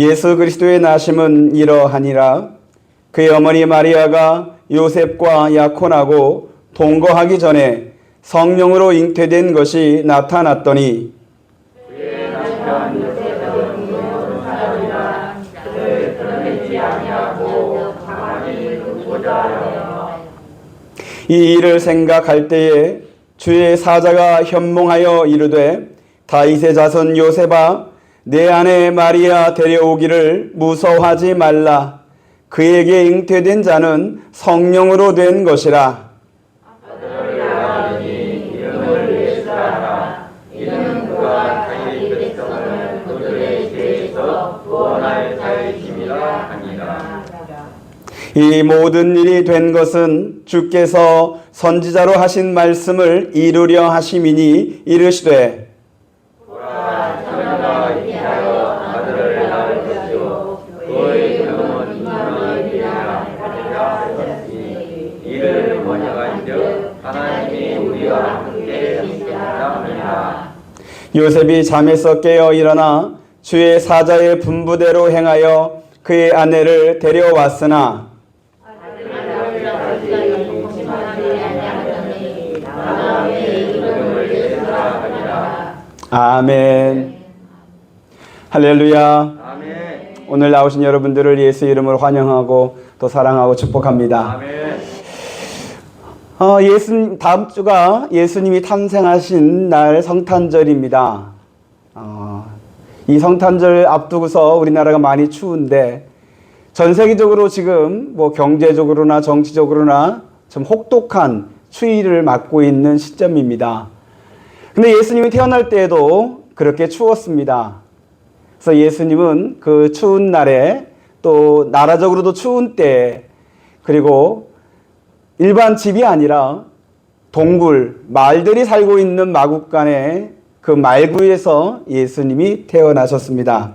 예수 그리스도의 나심은 이러하니라. 그의 어머니 마리아가 요셉과 약혼하고 동거하기 전에 성령으로 잉태된 것이 나타났더니 그의 남편 요셉은 모든 사람이라 그를 드러내지 아니하고 가만히 두고자 하여. 이 일을 생각할 때에 주의 사자가 현몽하여 이르되 다윗의 자손 요셉아 내 아내 마리아 데려오기를 무서워하지 말라. 그에게 잉태된 자는 성령으로 된 것이라. 아들을 낳으니 이름을 예수라 하라. 이는 그가 자기 백성을 그들의 죄에서 구원할 자의 힘이라 하니라. 이 모든 일이 된 것은 주께서 선지자로 하신 말씀을 이루려 하심이니 이르시되 보라 처녀가 임하여 아들을 낳을 것이요 그의 이름은 임마누엘이라 하셨으니 이를 번역한즉 하나님이 우리와 함께 하시다 하니라. 요셉이 잠에서 깨어 일어나 주의 사자의 분부대로 행하여 그의 아내를 데려왔으나 아멘. 할렐루야. 아멘. 오늘 나오신 여러분들을 예수 이름으로 환영하고 또 사랑하고 축복합니다. 아멘. 다음 주가 예수님이 탄생하신 날 성탄절입니다. 이 성탄절 앞두고서 우리나라가 많이 추운데 전 세계적으로 지금 뭐 경제적으로나 정치적으로나 좀 혹독한 추위를 맞고 있는 시점입니다. 근데 예수님이 태어날 때에도 그렇게 추웠습니다. 그래서 예수님은 그 추운 날에 또 나라적으로도 추운 때 그리고 일반 집이 아니라 동굴, 말들이 살고 있는 마국간의 그 말구에서 예수님이 태어나셨습니다.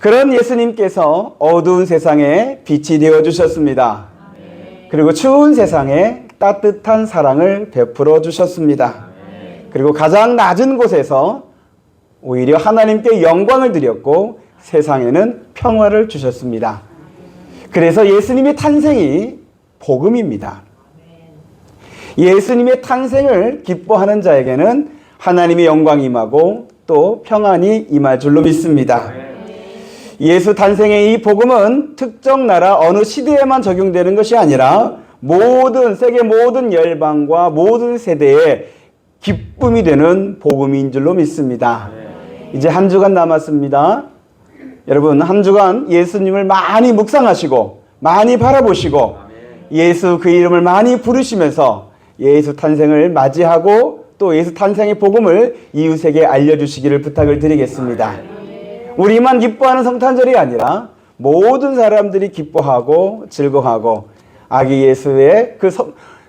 그런 예수님께서 어두운 세상에 빛이 되어 주셨습니다. 그리고 추운 세상에 따뜻한 사랑을 베풀어 주셨습니다. 그리고 가장 낮은 곳에서 오히려 하나님께 영광을 드렸고 세상에는 평화를 주셨습니다. 그래서 예수님의 탄생이 복음입니다. 예수님의 탄생을 기뻐하는 자에게는 하나님의 영광이 임하고 또 평안이 임할 줄로 믿습니다. 예수 탄생의 이 복음은 특정 나라 어느 시대에만 적용되는 것이 아니라 세계 모든 열방과 모든 세대에 기쁨이 되는 복음인 줄로 믿습니다. 이제 한 주간 남았습니다. 여러분 한 주간 예수님을 많이 묵상하시고 많이 바라보시고 예수 그 이름을 많이 부르시면서 예수 탄생을 맞이하고 또 예수 탄생의 복음을 이웃에게 알려주시기를 부탁을 드리겠습니다. 우리만 기뻐하는 성탄절이 아니라 모든 사람들이 기뻐하고 즐거워하고 아기 예수의 그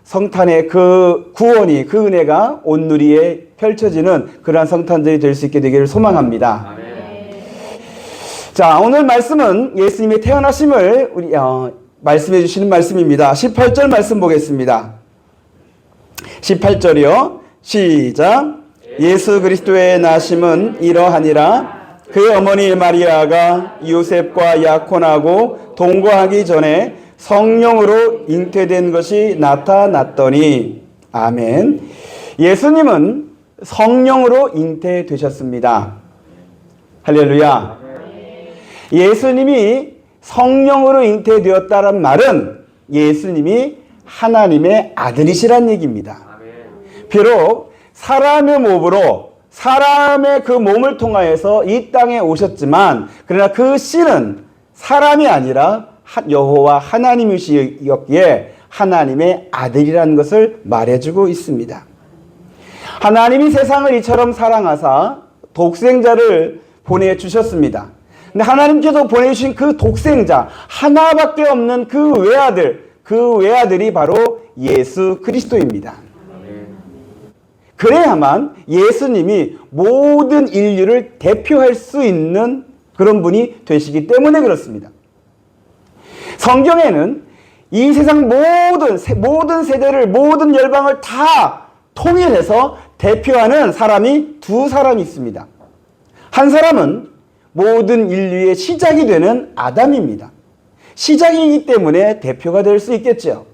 성탄의 그 구원이 그 은혜가 온누리에 펼쳐지는 그러한 성탄절이 될 수 있게 되기를 소망합니다. 자, 오늘 말씀은 예수님의 태어나심을 말씀해 주시는 말씀입니다. 18절 말씀 보겠습니다. 18절이요. 시작. 예수 그리스도의 나심은 이러하니라. 그의 어머니 마리아가 요셉과 약혼하고 동거하기 전에 성령으로 잉태된 것이 나타났더니. 아멘. 예수님은 성령으로 잉태되셨습니다. 할렐루야. 예수님이 성령으로 잉태되었다는 말은 예수님이 하나님의 아들이시란 얘기입니다. 비록 사람의 몸으로 사람의 그 몸을 통하여서 이 땅에 오셨지만 그러나 그 씨는 사람이 아니라 여호와 하나님이시였기에 하나님의 아들이라는 것을 말해주고 있습니다. 하나님이 세상을 이처럼 사랑하사 독생자를 보내주셨습니다. 근데 하나님께서 보내주신 그 독생자 하나밖에 없는 그 외아들이 바로 예수 그리스도입니다. 그래야만 예수님이 모든 인류를 대표할 수 있는 그런 분이 되시기 때문에 그렇습니다. 성경에는 이 세상 모든 세대를 모든 열방을 다 통일해서 대표하는 사람이 두 사람이 있습니다. 한 사람은 모든 인류의 시작이 되는 아담입니다. 시작이기 때문에 대표가 될 수 있겠죠.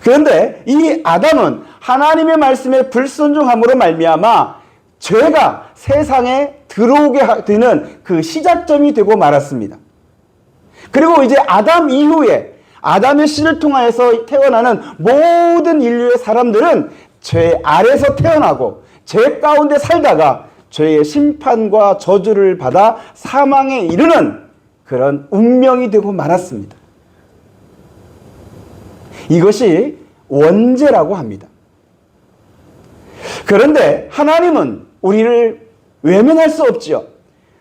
그런데 이 아담은 하나님의 말씀에 불순종함으로 말미암아 죄가 세상에 들어오게 되는 그 시작점이 되고 말았습니다. 그리고 이제 아담 이후에 아담의 씨를 통하여서 태어나는 모든 인류의 사람들은 죄 아래서 태어나고 죄 가운데 살다가 죄의 심판과 저주를 받아 사망에 이르는 그런 운명이 되고 말았습니다. 이것이 원죄라고 합니다. 그런데 하나님은 우리를 외면할 수 없지요.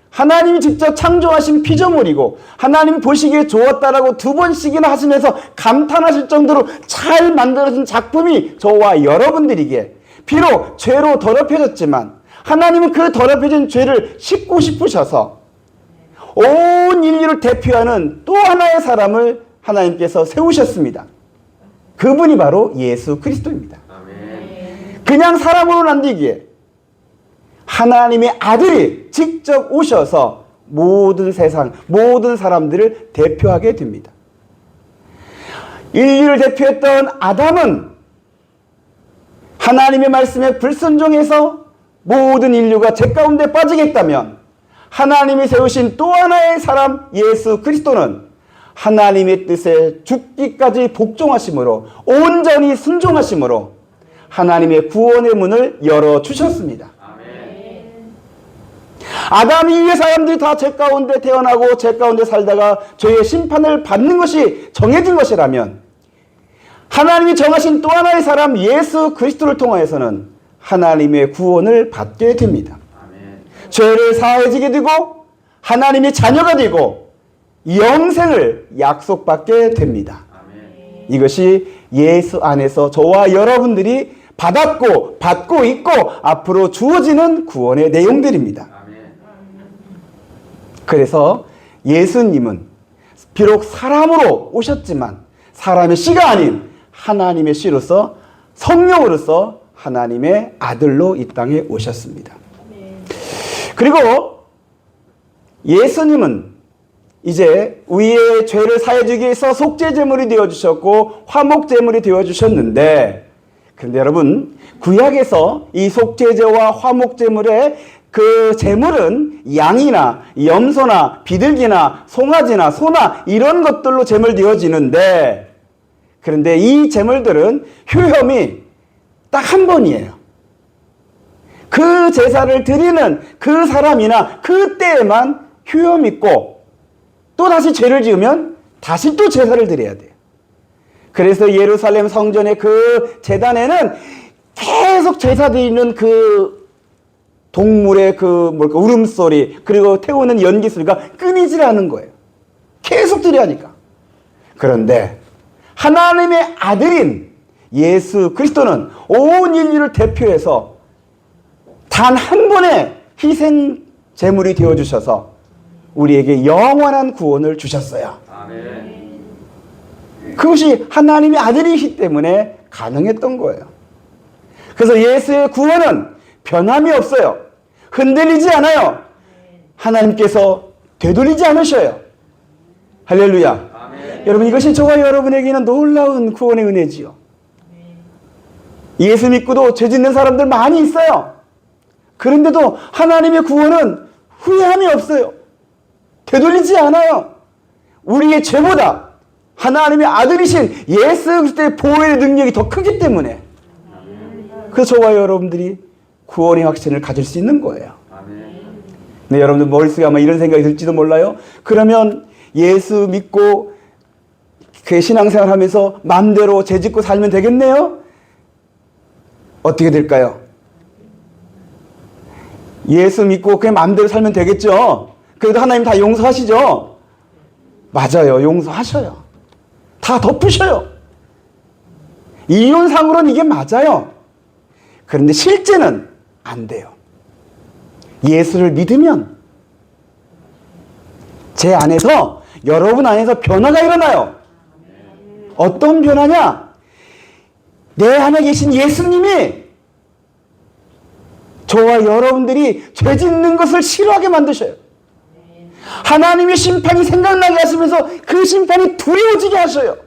하나님이 직접 창조하신 피조물이고 하나님 보시기에 좋았다라고 2번씩이나 하시면서 감탄하실 정도로 잘 만들어진 작품이 저와 여러분들이기에 비록 죄로 더럽혀졌지만 하나님은 그 더럽혀진 죄를 씻고 싶으셔서 온 인류를 대표하는 또 하나의 사람을 하나님께서 세우셨습니다. 그분이 바로 예수 그리스도입니다. 아멘. 그냥 사람으로 남기기에 하나님의 아들이 직접 오셔서 모든 세상, 모든 사람들을 대표하게 됩니다. 인류를 대표했던 아담은 하나님의 말씀에 불순종해서 모든 인류가 죄 가운데 빠지겠다면 하나님이 세우신 또 하나의 사람 예수 그리스도는 하나님의 뜻에 죽기까지 복종하심으로 온전히 순종하심으로 하나님의 구원의 문을 열어주셨습니다. 아담 이후의 사람들이 다 죄 가운데 태어나고 죄 가운데 살다가 죄의 심판을 받는 것이 정해진 것이라면 하나님이 정하신 또 하나의 사람 예수 그리스도를 통하여서는 하나님의 구원을 받게 됩니다. 아멘. 죄를 사해지게 되고 하나님의 자녀가 되고 영생을 약속받게 됩니다. 아멘. 이것이 예수 안에서 저와 여러분들이 받았고 받고 있고 앞으로 주어지는 구원의 내용들입니다. 아멘. 그래서 예수님은 비록 사람으로 오셨지만 사람의 씨가 아닌 하나님의 씨로서 성령으로서 하나님의 아들로 이 땅에 오셨습니다. 그리고 예수님은 이제 우리의 죄를 사해주기 위해서 속죄제물이 되어주셨고 화목제물이 되어주셨는데 그런데 여러분 구약에서 이 속죄제와 화목제물의 그 제물은 양이나 염소나 비둘기나 송아지나 소나 이런 것들로 제물되어지는데 그런데 이 제물들은 효험이 딱 한 번이에요. 그 제사를 드리는 그 사람이나 그때에만 효험 있고 또 다시 죄를 지으면 다시 또 제사를 드려야 돼요. 그래서 예루살렘 성전의 그 제단에는 계속 제사 드리는 그 동물의 그 울음소리 그리고 태우는 연기 소리가 끊이질 않은 거예요. 계속 드려야 하니까. 그런데 하나님의 아들인 예수 그리스도는 온 인류를 대표해서 단 한 번의 희생 제물이 되어주셔서 우리에게 영원한 구원을 주셨어요. 아멘. 그것이 하나님의 아들이기 때문에 가능했던 거예요. 그래서 예수의 구원은 변함이 없어요. 흔들리지 않아요. 하나님께서 되돌리지 않으셔요. 할렐루야. 아멘. 여러분 이것이 저와 여러분에게는 놀라운 구원의 은혜지요. 예수 믿고도 죄 짓는 사람들 많이 있어요. 그런데도 하나님의 구원은 후회함이 없어요. 되돌리지 않아요. 우리의 죄보다 하나님의 아들이신 예수 그리스도의 보혈의 능력이 더 크기 때문에 그래서 저와 여러분들이 구원의 확신을 가질 수 있는 거예요. 아멘. 네, 여러분들 머릿속에 아마 이런 생각이 들지도 몰라요. 그러면 예수 믿고 그 신앙생활 하면서 마음대로 죄 짓고 살면 되겠네요? 어떻게 될까요? 예수 믿고 그냥 마음대로 살면 되겠죠? 그래도 하나님 다 용서하시죠? 맞아요. 용서하셔요. 다 덮으셔요. 이론상으로는 이게 맞아요. 그런데 실제는 안 돼요. 예수를 믿으면 제 안에서 여러분 안에서 변화가 일어나요. 어떤 변화냐? 내 안에 계신 예수님이 저와 여러분들이 죄 짓는 것을 싫어하게 만드셔요. 하나님의 심판이 생각나게 하시면서 그 심판이 두려워지게 하셔요.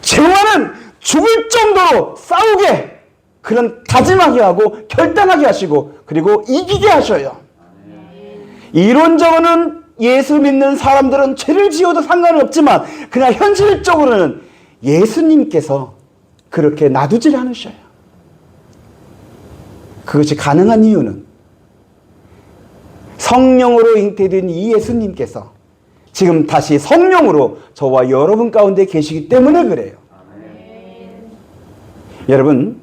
죄와는 죽을 정도로 싸우게, 그런 다짐하게 하고 결단하게 하시고, 그리고 이기게 하셔요. 이론적으로는 예수 믿는 사람들은 죄를 지어도 상관은 없지만 그냥 현실적으로는 예수님께서 그렇게 놔두질 않으셔요. 그것이 가능한 이유는 성령으로 잉태된 이 예수님께서 지금 다시 성령으로 저와 여러분 가운데 계시기 때문에 그래요. 여러분,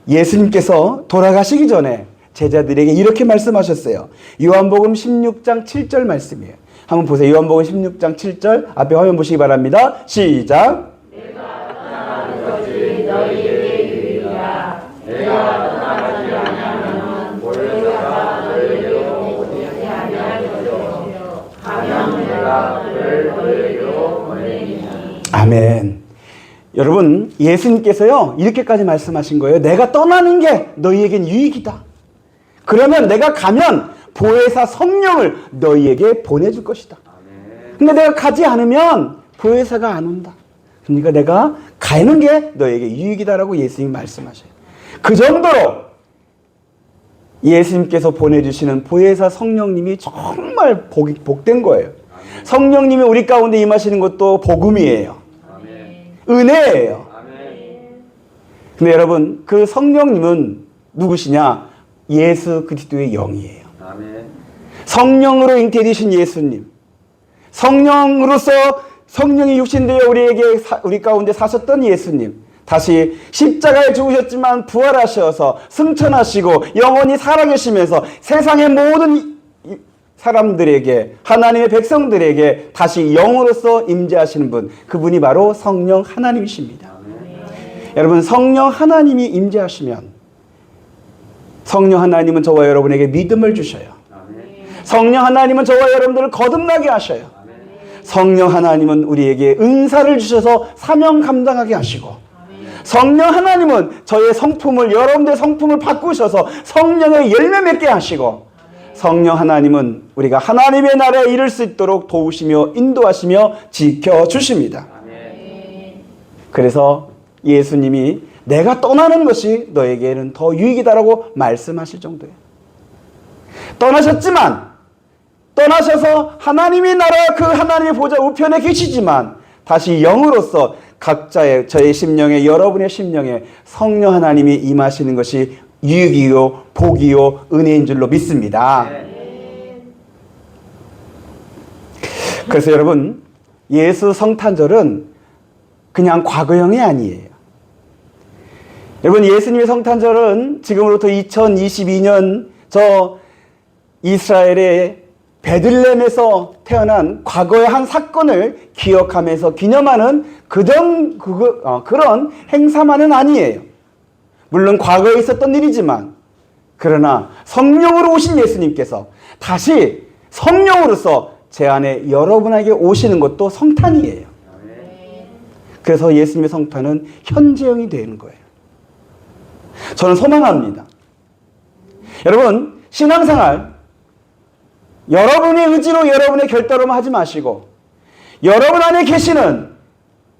예수님께서 돌아가시기 전에 제자들에게 이렇게 말씀하셨어요. 요한복음 16장 7절 말씀이에요. 한번 보세요. 요한복음 16장 7절 앞에 화면 보시기 바랍니다. 시작. 내가 떠나는 것이 너희에게 유익이라. 내가 떠나지 아니하면 보혜사가 너희에게로 오지 아니할 것이요 가면 내가 그를 너희에게로 보내리니. 아멘. 여러분, 예수님께서요 이렇게까지 말씀하신 거예요. 내가 떠나는 게 너희에겐 유익이다. 그러면 내가 가면 보혜사 성령을 너희에게 보내줄 것이다. 근데 내가 가지 않으면 보혜사가 안 온다. 그러니까 내가 가는 게 너희에게 유익이다라고 예수님이 말씀하셔요. 그 정도로 예수님께서 보내주시는 보혜사 성령님이 정말 복된 거예요. 성령님이 우리 가운데 임하시는 것도 복음이에요. 은혜예요. 근데 여러분, 그 성령님은 누구시냐? 예수 그리스도의 영이에요. 성령으로 잉태되신 예수님, 성령으로서 성령이 육신되어 우리 가운데 사셨던 예수님, 다시 십자가에 죽으셨지만 부활하셔서 승천하시고 영원히 살아계시면서 세상의 모든 사람들에게, 하나님의 백성들에게 다시 영으로서 임재하시는 분, 그분이 바로 성령 하나님이십니다. 여러분, 성령 하나님이 임재하시면 성령 하나님은 저와 여러분에게 믿음을 주셔요. 성령 하나님은 저와 여러분들을 거듭나게 하셔요. 성령 하나님은 우리에게 은사를 주셔서 사명 감당하게 하시고, 성령 하나님은 저의 성품을, 여러분들의 성품을 바꾸셔서 성령의 열매 맺게 하시고, 성령 하나님은 우리가 하나님의 나라에 이를 수 있도록 도우시며 인도하시며 지켜주십니다. 그래서 예수님이 내가 떠나는 것이 너에게는 더 유익이다라고 말씀하실 정도예요. 떠나셔서 하나님의 나라, 그 하나님의 보좌 우편에 계시지만 다시 영으로서 각자의, 저의 심령에, 여러분의 심령에 성령 하나님이 임하시는 것이 유익이요 복이요 은혜인 줄로 믿습니다. 그래서 여러분, 예수 성탄절은 그냥 과거형이 아니에요. 여러분, 예수님의 성탄절은 지금으로부터 2022년 저 이스라엘의 베들레헴에서 태어난 과거의 한 사건을 기억하면서 기념하는 그런 행사만은 아니에요. 물론 과거에 있었던 일이지만, 그러나 성령으로 오신 예수님께서 다시 성령으로서 제 안에 여러분에게 오시는 것도 성탄이에요. 그래서 예수님의 성탄은 현재형이 되는 거예요. 저는 소망합니다. 여러분, 신앙생활 여러분의 의지로, 여러분의 결단으로만 하지 마시고 여러분 안에 계시는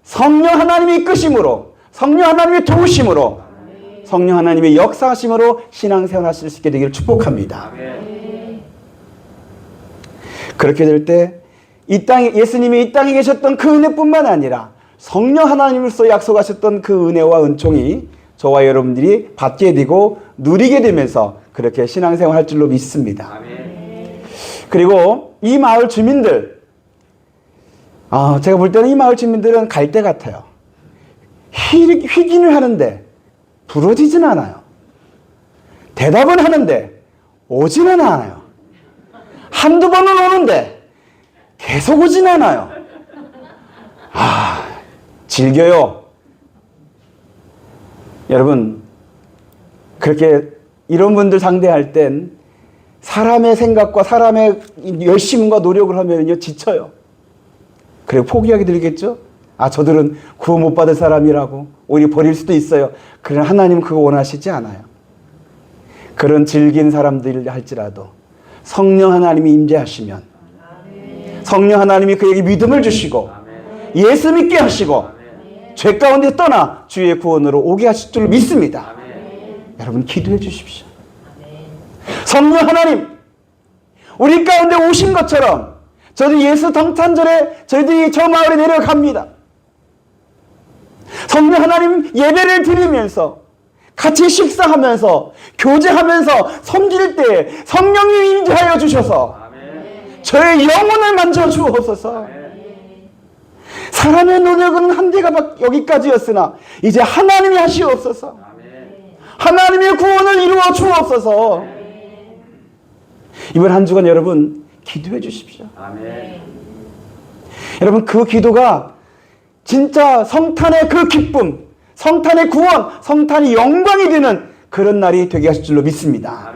성령 하나님의 이끄심으로, 성령 하나님의 도우심으로, 성령 하나님의 역사하심으로 신앙생활 하실 수 있게 되기를 축복합니다. 그렇게 될 때 이 땅에, 예수님이 이 땅에 계셨던 그 은혜뿐만 아니라 성령 하나님으로서 약속하셨던 그 은혜와 은총이 저와 여러분들이 받게 되고 누리게 되면서 그렇게 신앙생활 할 줄로 믿습니다. 그리고 이 마을 주민들, 제가 볼 때는 이 마을 주민들은 갈대 같아요. 휘긴을 하는데 부러지진 않아요. 대답은 하는데 오지는 않아요. 한두 번은 오는데 계속 오진 않아요. 즐겨요. 여러분, 그렇게 이런 분들 상대할 땐 사람의 생각과 사람의 열심과 노력을 하면요 지쳐요. 그리고 포기하게 들겠죠. 저들은 구원 못 받을 사람이라고 오히려 버릴 수도 있어요. 그러나 하나님은 그거 원하시지 않아요. 그런 질긴 사람들 할지라도 성령 하나님이 임재하시면 성령 하나님이 그에게 믿음을 주시고 예수 믿게 하시고 죄 가운데 떠나 주의 구원으로 오게 하실 줄 믿습니다. 여러분 기도해 주십시오. 성령 하나님, 우리 가운데 오신 것처럼 저도 예수 성탄절에 저희들이 저 마을에 내려갑니다. 성령 하나님 예배를 드리면서 같이 식사하면서 교제하면서 섬길 때 성령님 임재하여 주셔서 저의 영혼을 만져 주옵소서. 사람의 노력은 한계가 여기까지였으나 이제 하나님이 하시옵소서. 하나님의 구원을 이루어 주옵소서. 이번 한 주간 여러분 기도해 주십시오. 여러분 그 기도가 진짜 성탄의 그 기쁨, 성탄의 구원, 성탄의 영광이 되는 그런 날이 되게 하실 줄로 믿습니다.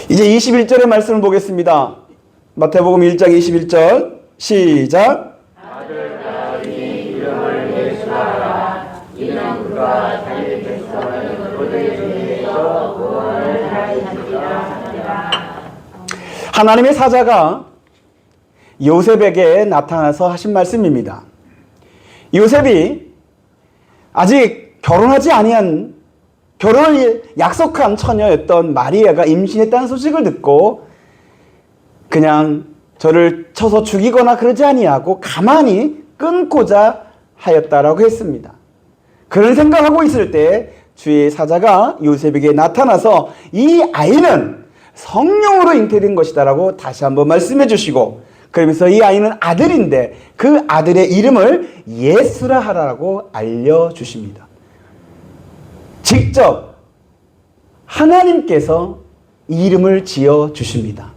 이제 21절의 말씀을 보겠습니다. 마태복음 1장 21절 시작. 아들 다윗이 이름을 예수라. 이는 그가 자기 백성을 그들의 죄에서 구원을 하시리라. 하나님의 사자가 요셉에게 나타나서 하신 말씀입니다. 요셉이 아직 결혼하지 아니한 결혼을 약속한 처녀였던 마리아가 임신했다는 소식을 듣고 그냥 저를 쳐서 죽이거나 그러지 아니하고 가만히 끊고자 하였다라고 했습니다. 그런 생각하고 있을 때 주의 사자가 요셉에게 나타나서 이 아이는 성령으로 잉태된 것이다라고 다시 한번 말씀해 주시고 그러면서 이 아이는 아들인데 그 아들의 이름을 예수라 하라고 알려주십니다. 직접 하나님께서 이름을 지어주십니다.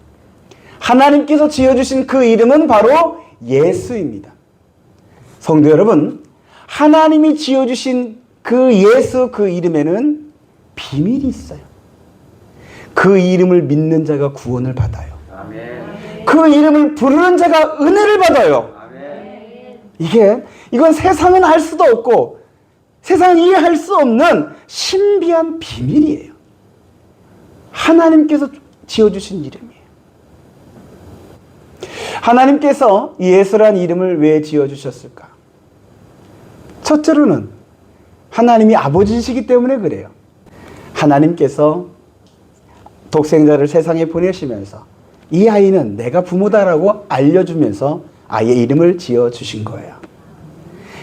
하나님께서 지어주신 그 이름은 바로 예수입니다. 성도 여러분, 하나님이 지어주신 그 예수 그 이름에는 비밀이 있어요. 그 이름을 믿는 자가 구원을 받아요. 그 이름을 부르는 자가 은혜를 받아요. 이건 세상은 알 수도 없고 세상은 이해할 수 없는 신비한 비밀이에요. 하나님께서 지어주신 이름이에요. 하나님께서 예수란 이름을 왜 지어주셨을까? 첫째로는 하나님이 아버지시기 때문에 그래요. 하나님께서 독생자를 세상에 보내시면서 이 아이는 내가 부모다라고 알려주면서 아이의 이름을 지어주신 거예요.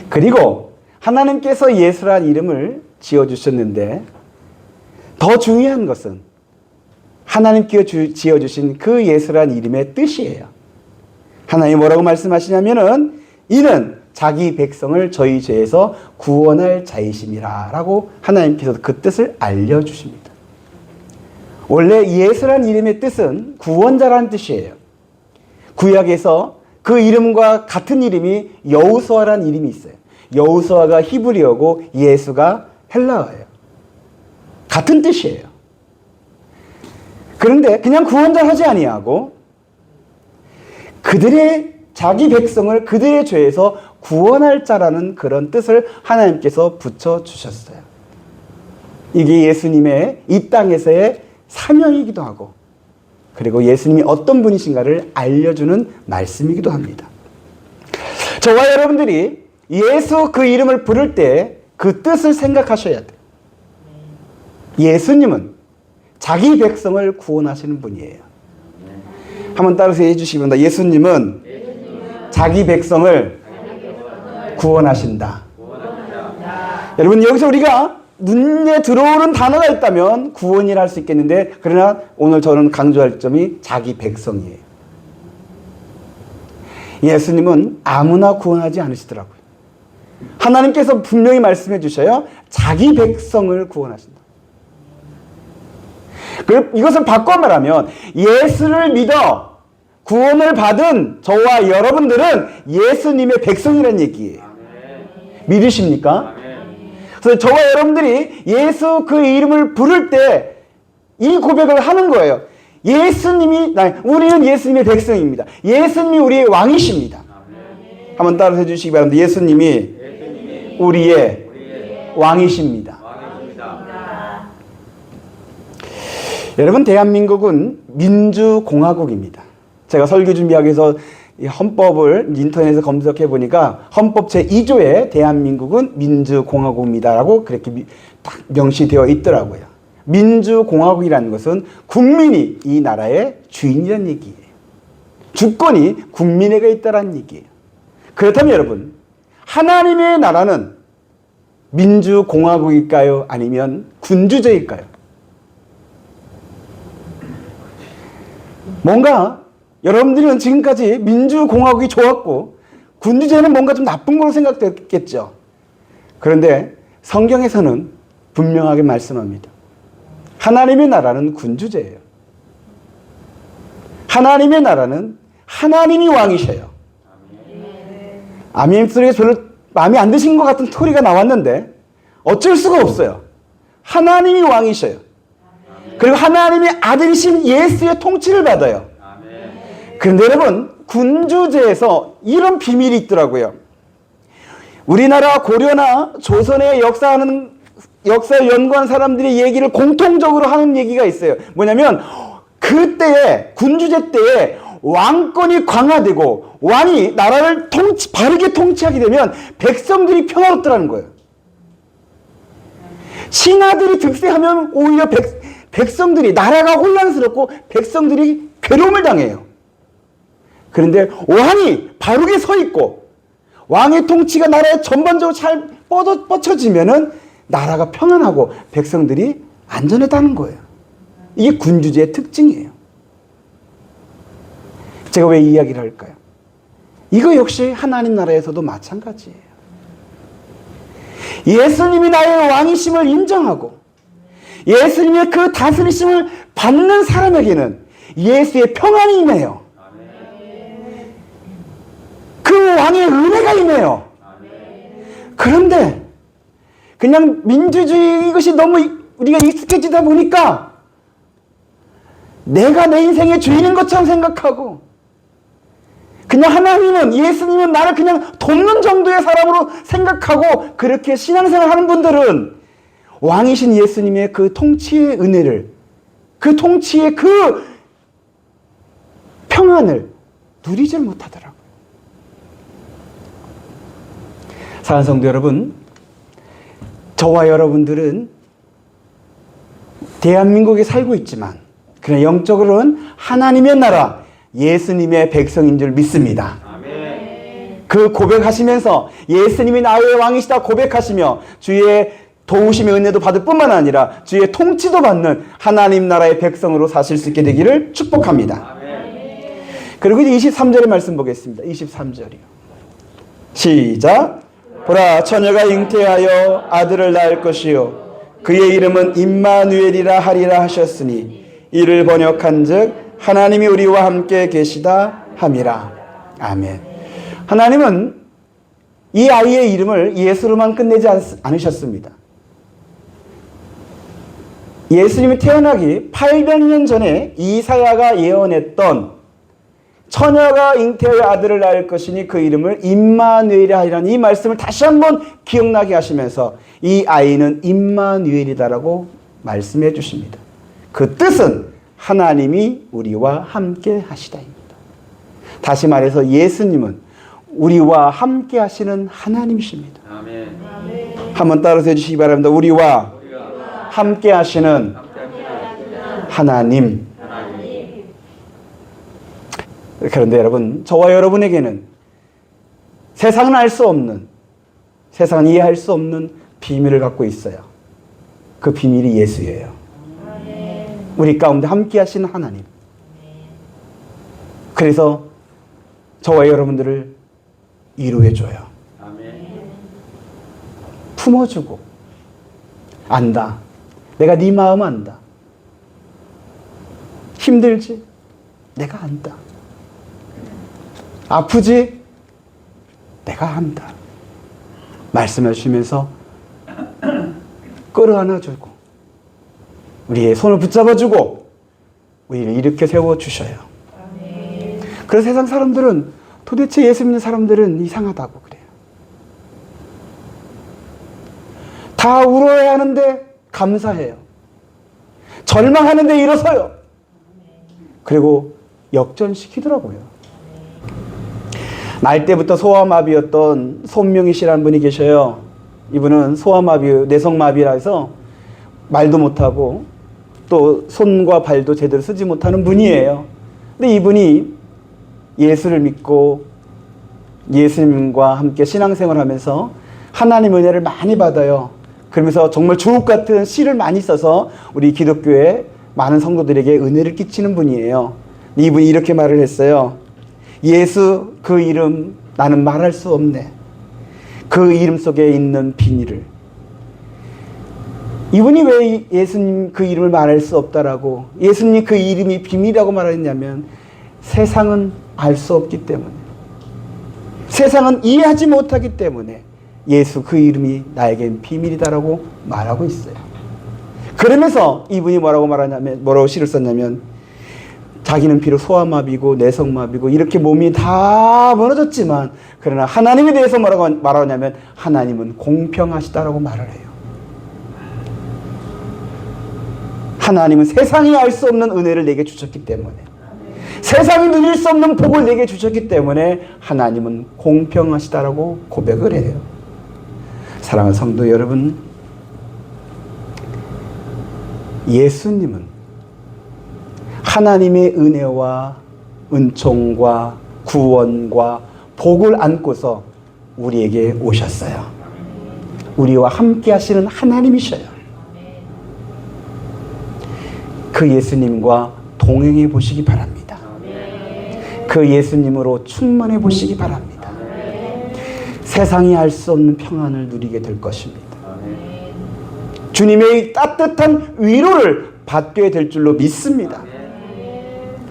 그리고 하나님께서 예수란 이름을 지어주셨는데 더 중요한 것은 하나님께서 지어주신 그 예수란 이름의 뜻이에요. 하나님이 뭐라고 말씀하시냐면은 이는 자기 백성을 저희 죄에서 구원할 자이심이라 라고 하나님께서 그 뜻을 알려주십니다. 원래 예수란 이름의 뜻은 구원자라는 뜻이에요. 구약에서 그 이름과 같은 이름이 여호수아라는 이름이 있어요. 여호수아가 히브리어고 예수가 헬라어예요. 같은 뜻이에요. 그런데 그냥 구원자 하지 아니하고 그들의 자기 백성을 그들의 죄에서 구원할 자라는 그런 뜻을 하나님께서 붙여주셨어요. 이게 예수님의 이 땅에서의 사명이기도 하고 그리고 예수님이 어떤 분이신가를 알려주는 말씀이기도 합니다. 저와 여러분들이 예수 그 이름을 부를 때 그 뜻을 생각하셔야 돼요. 예수님은 자기 백성을 구원하시는 분이에요. 한번 따라서 해주시기 바랍니다. 예수님은 자기 백성을 구원하신다. 여러분 여기서 우리가 눈에 들어오는 단어가 있다면 구원이라 할 수 있겠는데 그러나 오늘 저는 강조할 점이 자기 백성이에요. 예수님은 아무나 구원하지 않으시더라고요. 하나님께서 분명히 말씀해 주셔요. 자기 백성을 구원하신다. 이것을 바꿔 말하면 예수를 믿어 구원을 받은 저와 여러분들은 예수님의 백성이라는 얘기예요. 믿으십니까? 그래서 저와 여러분들이 예수 그 이름을 부를 때 이 고백을 하는 거예요. 우리는 예수님의 백성입니다. 예수님이 우리의 왕이십니다. 한번 따라서 해주시기 바랍니다. 예수님이 왕이십니다. 여러분, 대한민국은 민주공화국입니다. 제가 설교 준비하기 위해서 이 헌법을 인터넷에서 검색해 보니까 헌법 제2조에 대한민국은 민주공화국입니다라고 그렇게 딱 명시되어 있더라고요. 민주공화국이라는 것은 국민이 이 나라의 주인이라는 얘기예요. 주권이 국민에게 있다는 얘기예요. 그렇다면 여러분, 하나님의 나라는 민주공화국일까요? 아니면 군주제일까요? 뭔가 여러분들은 지금까지 민주공화국이 좋았고 군주제는 뭔가 좀 나쁜 걸로 생각됐겠죠. 그런데 성경에서는 분명하게 말씀합니다. 하나님의 나라는 군주제예요. 하나님의 나라는 하나님이 왕이셔요. 아멘 소리가 별로 마음에 안 드신 것 같은 소리가 나왔는데 어쩔 수가 없어요. 하나님이 왕이셔요. 그리고 하나님의 아들이신 예수의 통치를 받아요. 그런데 여러분, 군주제에서 이런 비밀이 있더라고요. 우리나라 고려나 조선의 역사에 연구한 사람들이 얘기를 공통적으로 하는 얘기가 있어요. 뭐냐면 그때에 군주제 때에 왕권이 강화되고 왕이 나라를 바르게 통치하게 되면 백성들이 평화롭더라는 거예요. 신하들이 득세하면 오히려 백성들이 나라가 혼란스럽고 백성들이 괴로움을 당해요. 그런데 왕이 바르게 서 있고 왕의 통치가 나라에 전반적으로 잘 뻗쳐지면은 나라가 평안하고 백성들이 안전하다는 거예요. 이게 군주제의 특징이에요. 제가 왜 이 이야기를 할까요? 이거 역시 하나님 나라에서도 마찬가지예요. 예수님이 나의 왕이심을 인정하고 예수님의 그 다스리심을 받는 사람에게는 예수의 평안이 임해요. 그 왕의 은혜가 임해요. 그런데 그냥 민주주의 이것이 너무 우리가 익숙해지다 보니까 내가 내 인생의 주인인 것처럼 생각하고 그냥 하나님은 예수님은 나를 그냥 돕는 정도의 사람으로 생각하고 그렇게 신앙생활 하는 분들은 왕이신 예수님의 그 통치의 은혜를 그 통치의 그 평안을 누리질 못하더라고요. 사랑하는 성도 여러분, 저와 여러분들은 대한민국에 살고 있지만 그러나 영적으로는 하나님의 나라, 예수님의 백성인 줄 믿습니다. 아멘. 그 고백하시면서 예수님이 나의 왕이시다 고백하시며 주의 도우심의 은혜도 받을 뿐만 아니라 주의 통치도 받는 하나님 나라의 백성으로 사실 수 있게 되기를 축복합니다. 아멘. 그리고 이제 23절의 말씀 보겠습니다. 23절이요. 시작. 보라, 처녀가 잉태하여 아들을 낳을 것이요 그의 이름은 임마누엘이라 하리라 하셨으니 이를 번역한즉 하나님이 우리와 함께 계시다 함이라. 아멘. 하나님은 이 아이의 이름을 예수로만 끝내지 않으셨습니다. 예수님이 태어나기 800년 전에 이사야가 예언했던 처녀가 잉태하여 아들을 낳을 것이니 그 이름을 임마누엘이라 하리라는 이 말씀을 다시 한번 기억나게 하시면서 이 아이는 임마누엘이다라고 말씀해 주십니다. 그 뜻은 하나님이 우리와 함께 하시다입니다. 다시 말해서 예수님은 우리와 함께 하시는 하나님이십니다. 아멘. 한번 따라서 해주시기 바랍니다. 우리와 함께 하시는 하나님. 그런데 여러분, 저와 여러분에게는 세상은 알 수 없는, 세상은 이해할 수 없는 비밀을 갖고 있어요. 그 비밀이 예수예요. 우리 가운데 함께 하시는 하나님. 그래서 저와 여러분들을 위로해줘요. 품어주고 안다. 내가 네 마음 안다. 힘들지? 내가 안다. 아프지? 내가 안다. 말씀해 주시면서 끌어안아주고 우리의 손을 붙잡아주고 우리를 일으켜 세워주셔요. 그래서 세상 사람들은 도대체 예수 믿는 사람들은 이상하다고 그래요. 다 울어야 하는데 감사해요. 절망하는데 일어서요. 그리고 역전시키더라고요. 날 때부터 소아마비였던 손명희 씨라는 분이 계셔요. 이분은 소아마비, 뇌성마비라 해서 말도 못하고 또 손과 발도 제대로 쓰지 못하는 분이에요. 근데 이분이 예수를 믿고 예수님과 함께 신앙생활을 하면서 하나님 은혜를 많이 받아요. 그러면서 정말 주옥 같은 시를 많이 써서 우리 기독교의 많은 성도들에게 은혜를 끼치는 분이에요. 이분이 이렇게 말을 했어요. 예수 그 이름 나는 말할 수 없네. 그 이름 속에 있는 비밀을. 이분이 왜 예수님 그 이름을 말할 수 없다라고, 예수님 그 이름이 비밀이라고 말했냐면 세상은 알 수 없기 때문에, 세상은 이해하지 못하기 때문에 예수 그 이름이 나에겐 비밀이다라고 말하고 있어요. 그러면서 이분이 뭐라고 시를 썼냐면, 자기는 비록 소아마비고 뇌성마비고 이렇게 몸이 다 무너졌지만 그러나 하나님에 대해서 뭐라고 말하냐면 하나님은 공평하시다라고 말을 해요. 하나님은 세상이 알 수 없는 은혜를 내게 주셨기 때문에, 세상이 누릴 수 없는 복을 내게 주셨기 때문에 하나님은 공평하시다라고 고백을 해요. 사랑하는 성도 여러분, 예수님은 하나님의 은혜와 은총과 구원과 복을 안고서 우리에게 오셨어요. 우리와 함께 하시는 하나님이셔요. 그 예수님과 동행해 보시기 바랍니다. 그 예수님으로 충만해 보시기 바랍니다. 세상이 알 수 없는 평안을 누리게 될 것입니다. 주님의 따뜻한 위로를 받게 될 줄로 믿습니다.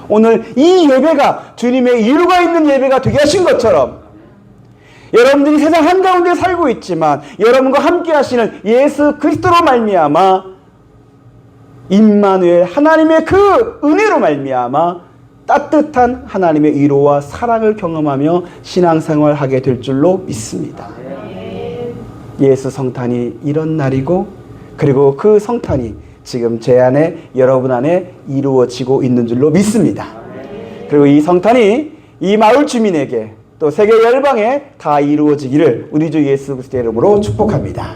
오늘 이 예배가 주님의 위로가 있는 예배가 되게 하신 것처럼, 여러분들이 세상 한가운데 살고 있지만 여러분과 함께 하시는 예수 그리스도로 말미암아 임마누엘 하나님의 그 은혜로 말미암아 따뜻한 하나님의 위로와 사랑을 경험하며 신앙생활하게 될 줄로 믿습니다. 예수 성탄이 이런 날이고, 그리고 그 성탄이 지금 제 안에, 여러분 안에 이루어지고 있는 줄로 믿습니다. 그리고 이 성탄이 이 마을 주민에게 또 세계 열방에 다 이루어지기를 우리 주 예수 그리스도의 이름으로 축복합니다.